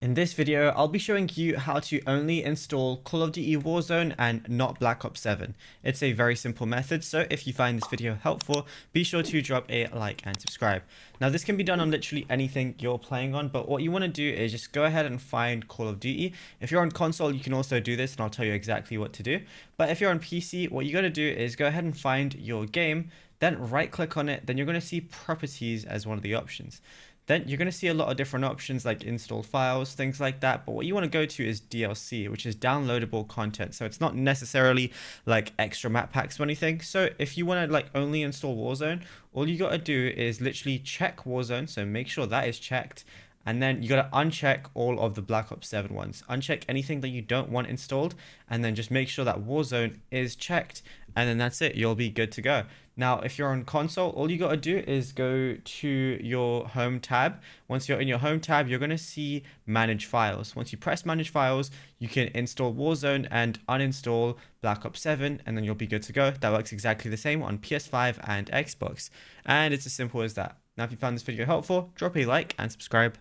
In this video, I'll be showing you how to only install Call of Duty Warzone and not Black Ops 7. It's a very simple method, so if you find this video helpful, be sure to drop a like and subscribe. Now, this can be done on literally anything you're playing on, but what you want to do is just go ahead and find Call of Duty. If you're on console, you can also do this, and I'll tell you exactly what to do. But if you're on PC, what you got to do is go ahead and find your game, then right click on it, then you're going to see properties as one of the options. Then you're going to see a lot of different options like installed files, things like that. But what you want to go to is DLC, which is downloadable content. So it's not necessarily like extra map packs or anything. So if you want to like only install Warzone, all you got to do is literally check Warzone. So make sure that is checked. And then you got to uncheck all of the Black Ops 7 ones. Uncheck anything that you don't want installed. And then just make sure that Warzone is checked. And then that's it. You'll be good to go. Now, if you're on console, all you got to do is go to your home tab. Once you're in your home tab, you're going to see manage files. Once you press manage files, you can install Warzone and uninstall Black Ops 7, and then you'll be good to go. That works exactly the same on PS5 and Xbox. And it's as simple as that. Now, if you found this video helpful, drop a like and subscribe.